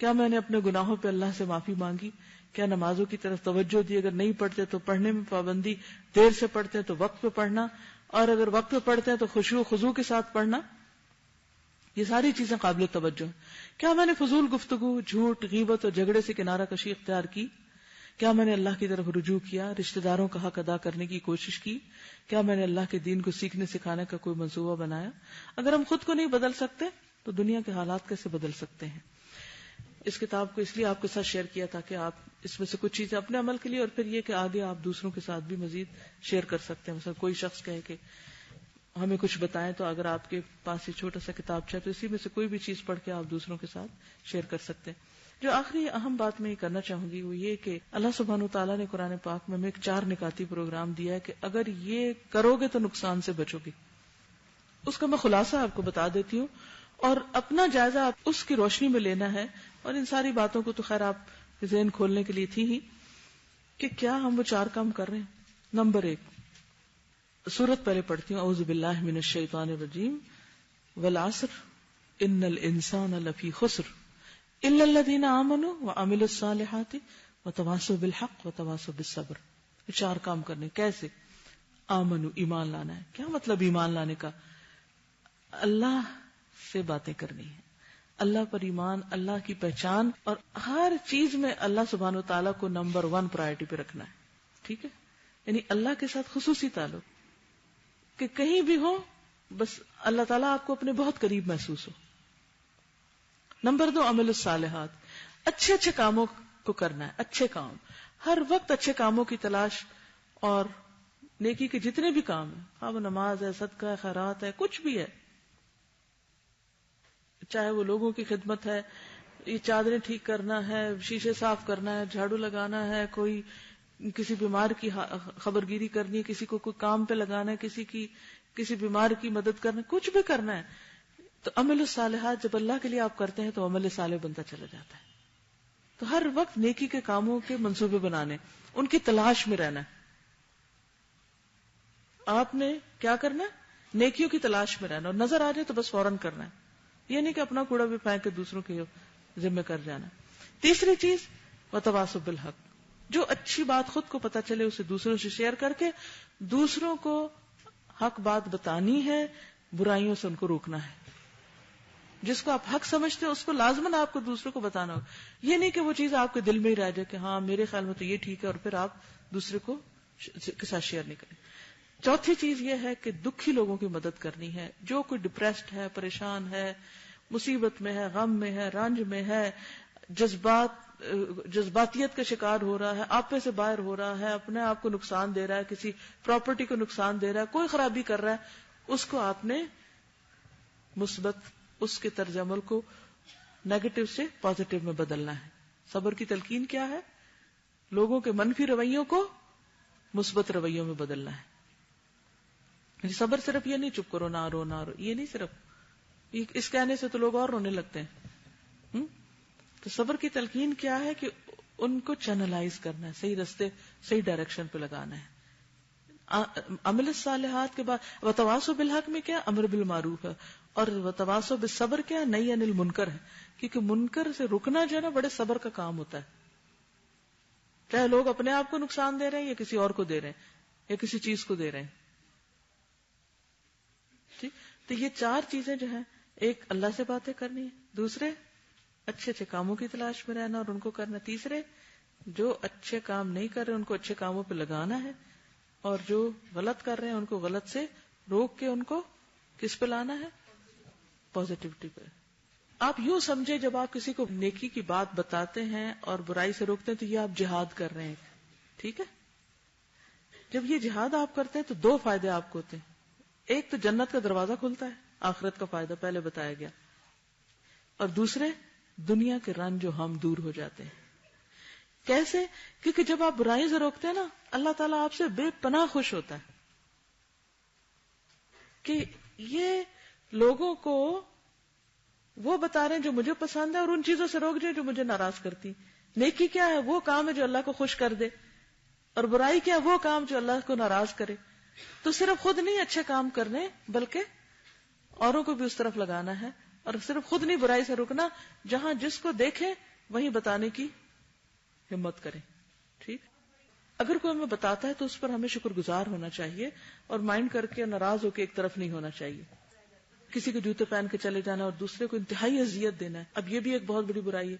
کیا میں نے اپنے گناہوں پہ اللہ سے معافی مانگی؟ کیا نمازوں کی طرف توجہ دی؟ اگر نہیں پڑھتے تو پڑھنے میں پابندی، دیر سے پڑھتے ہیں تو وقت پہ پڑھنا، اور اگر وقت پہ پڑھتے ہیں تو خشوع و خضوع کے ساتھ پڑھنا۔ یہ ساری چیزیں قابل توجہ ہیں۔ کیا میں نے فضول گفتگو، جھوٹ، غیبت اور جھگڑے سے کنارہ کشی اختیار کی؟ کیا میں نے اللہ کی طرف رجوع کیا، رشتہ داروں کا حق ادا کرنے کی کوشش کی؟ کیا میں نے اللہ کے دین کو سیکھنے سکھانے کا کوئی منصوبہ بنایا؟ اگر ہم خود کو نہیں بدل سکتے تو دنیا کے حالات کیسے بدل سکتے ہیں؟ اس کتاب کو اس لیے آپ کے ساتھ شیئر کیا تاکہ آپ اس میں سے کچھ چیزیں اپنے عمل کے لیے، اور پھر یہ کہ آگے آپ دوسروں کے ساتھ بھی مزید شیئر کر سکتے ہیں۔ مثلا کوئی شخص کہے کہ ہمیں کچھ بتائیں، تو اگر آپ کے پاس یہ چھوٹا سا کتاب ہے تو اسی میں سے کوئی بھی چیز پڑھ کے آپ دوسروں کے ساتھ شیئر کر سکتے ہیں۔ جو آخری اہم بات میں یہ کرنا چاہوں گی وہ یہ کہ اللہ سبحانہ وتعالیٰ نے قرآن پاک میں ہمیں ایک 4 نکاتی پروگرام دیا ہے کہ اگر یہ کرو گے تو نقصان سے بچو گے۔ اس کا میں خلاصہ آپ کو بتا دیتی ہوں، اور اپنا جائزہ آپ اس کی روشنی میں لینا ہے، اور ان ساری باتوں کو تو خیر آپ ذہن کھولنے کے لیے تھی ہی کہ کیا ہم وہ 4 کام کر رہے ہیں۔ نمبر 1، سورت پہلے پڑھتی ہوں، اعوذ باللہ من الشیطان الرجیم، والعصر ان الانسان لفی خسر الا الذین آمنوا وعملوا الصالحات وتواصوا بالحق وتواصوا بالصبر۔ 4 کام کرنے۔ کیسے؟ آمنو، ایمان لانا ہے۔ کیا مطلب ایمان لانے کا؟ اللہ سے باتیں کرنی ہے، اللہ پر ایمان، اللہ کی پہچان، اور ہر چیز میں اللہ سبحانہ وتعالیٰ کو نمبر 1 پرائرٹی پہ رکھنا ہے۔ ٹھیک ہے، یعنی اللہ کے ساتھ خصوصی تعلق، کہ کہیں بھی ہو بس اللہ تعالیٰ آپ کو اپنے بہت قریب محسوس ہو۔ نمبر 2، عمل الصالحات، اچھے اچھے کاموں کو کرنا ہے، اچھے کام، ہر وقت اچھے کاموں کی تلاش، اور نیکی کے جتنے بھی کام ہیں، خواہ وہ نماز ہے، صدقہ ہے، خیرات ہے، کچھ بھی ہے، چاہے وہ لوگوں کی خدمت ہے، یہ چادریں ٹھیک کرنا ہے، شیشے صاف کرنا ہے، جھاڑو لگانا ہے، کوئی کسی بیمار کی خبرگیری کرنی ہے، کسی کو کوئی کام پہ لگانا ہے، کسی بیمار کی مدد کرنا ہے، کچھ بھی کرنا ہے، تو عمل الصالحات جب اللہ کے لیے آپ کرتے ہیں تو عمل صالح بنتا چلا جاتا ہے۔ تو ہر وقت نیکی کے کاموں کے منصوبے بنانے، ان کی تلاش میں رہنا ہے۔ آپ نے کیا کرنا ہے؟ نیکیوں کی تلاش میں رہنا، اور نظر آ جائے تو بس فوراً کرنا ہے۔ یہ نہیں کہ اپنا کوڑا بھی پھینک کے دوسروں کے ذمہ کر جانا. تیسری چیز وتواصوا بالحق، جو اچھی بات خود کو پتہ چلے اسے دوسروں سے شیئر کر کے دوسروں کو حق بات بتانی ہے، برائیوں سے ان کو روکنا ہے. جس کو آپ حق سمجھتے ہیں اس کو لازماً آپ کو دوسروں کو بتانا ہوگا. یہ نہیں کہ وہ چیز آپ کے دل میں ہی رہ جائے کہ ہاں میرے خیال میں تو یہ ٹھیک ہے اور پھر آپ دوسرے کو کے ساتھ شیئر نہیں کریں. چوتھی چیز یہ ہے کہ دکھی لوگوں کی مدد کرنی ہے. جو کوئی ڈپریسڈ ہے، پریشان ہے، مصیبت میں ہے، غم میں ہے، رنج میں ہے، جذباتیت کا شکار ہو رہا ہے، آپے سے باہر ہو رہا ہے، اپنے آپ کو نقصان دے رہا ہے، کسی پراپرٹی کو نقصان دے رہا ہے، کوئی خرابی کر رہا ہے، اس کو آپ نے مثبت اس کے طرز عمل کو نیگیٹو سے پازیٹو میں بدلنا ہے. صبر کی تلقین کیا ہے؟ لوگوں کے منفی رویوں کو مثبت رویوں میں بدلنا ہے. صبر صرف یہ نہیں چپ کرو نہ رو نہ رو، یہ نہیں صرف اس کہنے سے تو لوگ اور رونے لگتے ہیں. تو صبر کی تلقین کیا ہے کہ ان کو چینلائز کرنا ہے، صحیح رستے صحیح ڈائریکشن پہ لگانا ہے. عمل الصالحات کے بعد وتواصوا بالحق میں کیا؟ امر بالمعروف ہے، اور وتواصوا بالصبر کیا؟ نہی عن المنکر ہے. کیونکہ منکر سے رکنا جو ہے نا بڑے صبر کا کام ہوتا ہے. چاہے لوگ اپنے آپ کو نقصان دے رہے ہیں یا کسی اور کو دے رہے ہیں یا کسی چیز کو دے رہے ہیں. ٹھیک، تو یہ چار چیزیں جو ہیں، ایک اللہ سے باتیں کرنی ہے، دوسرے اچھے اچھے کاموں کی تلاش میں رہنا اور ان کو کرنا، تیسرے جو اچھے کام نہیں کر رہے ان کو اچھے کاموں پہ لگانا ہے، اور جو غلط کر رہے ہیں ان کو غلط سے روک کے ان کو کس پہ لانا ہے؟ پازیٹیوٹی پہ. آپ یوں سمجھے جب آپ کسی کو نیکی کی بات بتاتے ہیں اور برائی سے روکتے ہیں تو یہ آپ جہاد کر رہے ہیں. ٹھیک ہے، جب یہ جہاد آپ کرتے ہیں تو دو فائدے آپ کو ہوتے ہیں. ایک تو جنت کا دروازہ کھلتا ہے، آخرت کا فائدہ پہلے بتایا گیا، اور دوسرے دنیا کے رنج جو ہم دور ہو جاتے ہیں. کیسے؟ کیونکہ جب آپ برائی سے روکتے ہیں نا، اللہ تعالیٰ آپ سے بے پناہ خوش ہوتا ہے کہ یہ لوگوں کو وہ بتا رہے ہیں جو مجھے پسند ہے اور ان چیزوں سے روک دیں جو مجھے ناراض کرتی. نیکی کیا ہے؟ وہ کام ہے جو اللہ کو خوش کر دے، اور برائی کیا ہے؟ وہ کام جو اللہ کو ناراض کرے. تو صرف خود نہیں اچھے کام کرنے بلکہ اوروں کو بھی اس طرف لگانا ہے، اور صرف خود نہیں برائی سے رکنا، جہاں جس کو دیکھے وہیں بتانے کی ہمت کریں. ٹھیک، اگر کوئی ہمیں بتاتا ہے تو اس پر ہمیں شکر گزار ہونا چاہیے اور مائنڈ کر کے ناراض ہو کے ایک طرف نہیں ہونا چاہیے. کسی کو جوتے پہن کے چلے جانا اور دوسرے کو انتہائی اذیت دینا ہے، اب یہ بھی ایک بہت بڑی برائی ہے.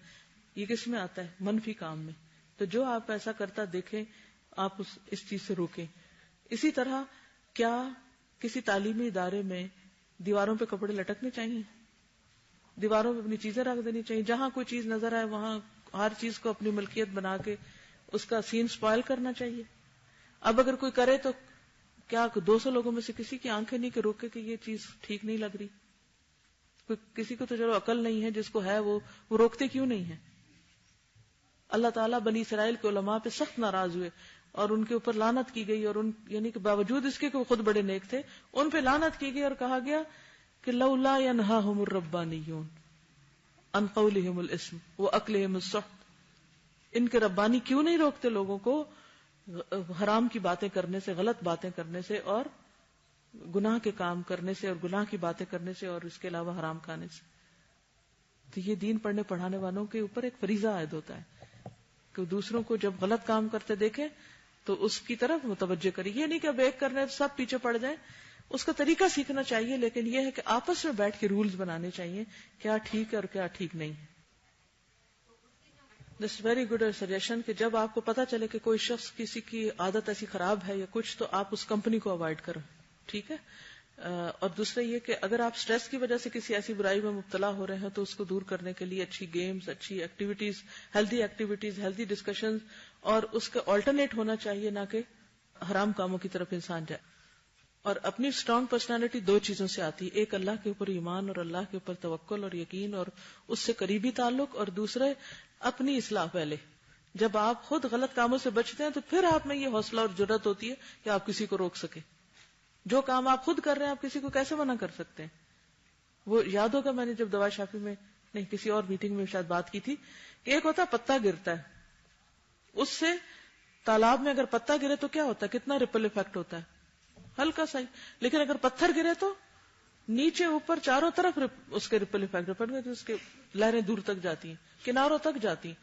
یہ کس میں آتا ہے؟ منفی کام میں. تو جو آپ ایسا کرتا دیکھیں آپ اس چیز سے روکیں. اسی طرح کیا کسی تعلیمی ادارے میں دیواروں پہ کپڑے لٹکنے چاہیے؟ دیواروں پہ اپنی چیزیں رکھ دینی چاہیے؟ جہاں کوئی چیز نظر آئے وہاں ہر چیز کو اپنی ملکیت بنا کے اس کا سین سپائل کرنا چاہیے؟ اب اگر کوئی کرے تو کیا 200 لوگوں میں سے کسی کی آنکھیں نہیں کہ روکے کہ یہ چیز ٹھیک نہیں لگ رہی؟ کسی کو تو چلو عقل نہیں ہے، جس کو ہے وہ روکتے کیوں نہیں ہے؟ اللہ تعالیٰ بنی اسرائیل کے علماء پہ سخت ناراض ہوئے اور ان کے اوپر لعنت کی گئی، اور یعنی کہ باوجود اس کے کہ وہ خود بڑے نیک تھے ان پہ لعنت کی گئی اور کہا گیا کہ لولا ينهاهم الربانیون عن قولهم الاسم واکلهم السحت. ان کے ربانی کیوں نہیں روکتے لوگوں کو حرام کی باتیں کرنے سے، غلط باتیں کرنے سے، اور گناہ کے کام کرنے سے، اور گناہ کی باتیں کرنے سے، اور اس کے علاوہ حرام کھانے سے. تو یہ دین پڑھنے پڑھانے والوں کے اوپر ایک فریضہ عائد ہوتا ہے کہ دوسروں کو جب غلط کام کرتے دیکھیں تو اس کی طرف متوجہ کریں. یہ نہیں کہ اب ایک کرنے سب پیچھے پڑ جائیں، اس کا طریقہ سیکھنا چاہیے، لیکن یہ ہے کہ آپس میں بیٹھ کے رولز بنانے چاہیے کیا ٹھیک ہے اور کیا ٹھیک نہیں ہے. دس ویری گڈ سجیشن کہ جب آپ کو پتا چلے کہ کوئی شخص کسی کی عادت ایسی خراب ہے یا کچھ، تو آپ اس کمپنی کو اوائڈ کرو. ٹھیک ہے. اور دوسرا یہ کہ اگر آپ سٹریس کی وجہ سے کسی ایسی برائی میں مبتلا ہو رہے ہیں تو اس کو دور کرنے کے لیے اچھی گیمز، اچھی ایکٹیویٹیز، ہیلدی ڈسکشنز، اور اس کا آلٹرنیٹ ہونا چاہیے، نہ کہ حرام کاموں کی طرف انسان جائے. اور اپنی اسٹرانگ پرسنالٹی دو چیزوں سے آتی ہے، ایک اللہ کے اوپر ایمان اور اللہ کے اوپر توکل اور یقین اور اس سے قریبی تعلق، اور دوسرے اپنی اصلاح. پہلے جب آپ خود غلط کاموں سے بچتے ہیں تو پھر آپ میں یہ حوصلہ اور جرات ہوتی ہے کہ آپ کسی کو روک سکے. جو کام آپ خود کر رہے ہیں آپ کسی کو کیسے منع کر سکتے ہیں؟ وہ یاد ہوگا میں نے جب دوا شافی میں نہیں کسی اور میٹنگ میں شاید بات کی تھی کہ ایک ہوتا ہے پتا گرتا ہے، اس سے تالاب میں اگر پتا گرے تو کیا ہوتا ہے، کتنا ریپل ایفیکٹ ہوتا ہے، ہلکا سا ہی. لیکن اگر پتھر گرے تو نیچے اوپر چاروں طرف اس کے ریپل افیکٹ پڑ اس کے لہریں دور تک جاتی ہیں، کناروں تک جاتی ہیں.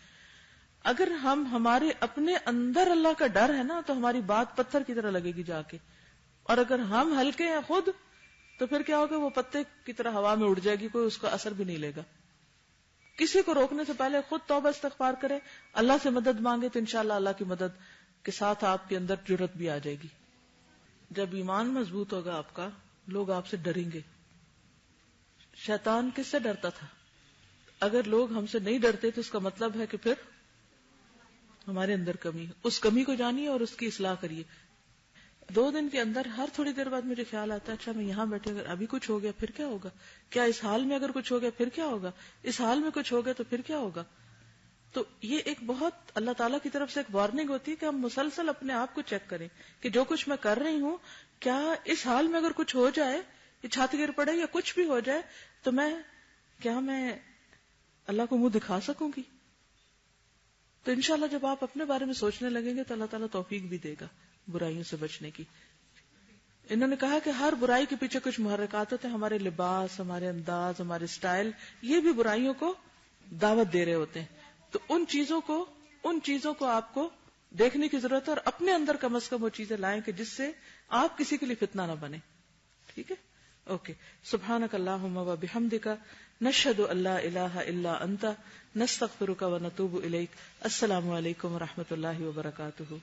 اگر ہمارے اپنے اندر اللہ کا ڈر ہے نا تو ہماری بات پتھر کی طرح لگے گی جا کے، اور اگر ہم ہلکے ہیں خود تو پھر کیا ہوگا، وہ پتے کی طرح ہوا میں اڑ جائے گی، کوئی اس کا اثر بھی نہیں لے گا. کسی کو روکنے سے پہلے خود توبہ استغفار کرے، اللہ سے مدد مانگے تو انشاءاللہ اللہ کی مدد کے ساتھ آپ کے اندر جرأت بھی آ جائے گی. جب ایمان مضبوط ہوگا آپ کا، لوگ آپ سے ڈریں گے. شیطان کس سے ڈرتا تھا؟ اگر لوگ ہم سے نہیں ڈرتے تو اس کا مطلب ہے کہ پھر ہمارے اندر کمی ہے. اس کمی کو جانیے اور اس کی اصلاح کریے. 2 دن کے اندر ہر تھوڑی دیر بعد مجھے خیال آتا ہے اچھا میں یہاں بیٹھے اگر ابھی کچھ ہو گیا پھر کیا ہوگا، کیا اس حال میں اگر کچھ ہو گیا پھر کیا ہوگا، اس حال میں کچھ ہو گیا تو پھر کیا ہوگا. تو یہ ایک بہت اللہ تعالیٰ کی طرف سے ایک وارننگ ہوتی ہے کہ ہم مسلسل اپنے آپ کو چیک کریں کہ جو کچھ میں کر رہی ہوں کیا اس حال میں اگر کچھ ہو جائے، یہ چھت گر پڑے یا کچھ بھی ہو جائے تو میں اللہ کو منہ دکھا سکوں گی. تو انشاءاللہ جب آپ اپنے بارے میں سوچنے لگیں گے تو اللہ تعالیٰ توفیق بھی دے گا برائیوں سے بچنے کی. انہوں نے کہا کہ ہر برائی کے پیچھے کچھ محرکات ہوتے ہیں، ہمارے لباس، ہمارے انداز، ہمارے سٹائل، یہ بھی برائیوں کو دعوت دے رہے ہوتے ہیں. تو ان چیزوں کو آپ کو دیکھنے کی ضرورت ہے اور اپنے اندر کم از کم وہ چیزیں لائیں کہ جس سے آپ کسی کے لیے فتنہ نہ بنے. ٹھیک ہے، اوکے. سبحانک اللہم و بحمدک، نشہد ان لا الہ الا انت، نستغفرک و نتوب الیک. السلام علیکم و رحمۃ اللہ وبرکاتہ.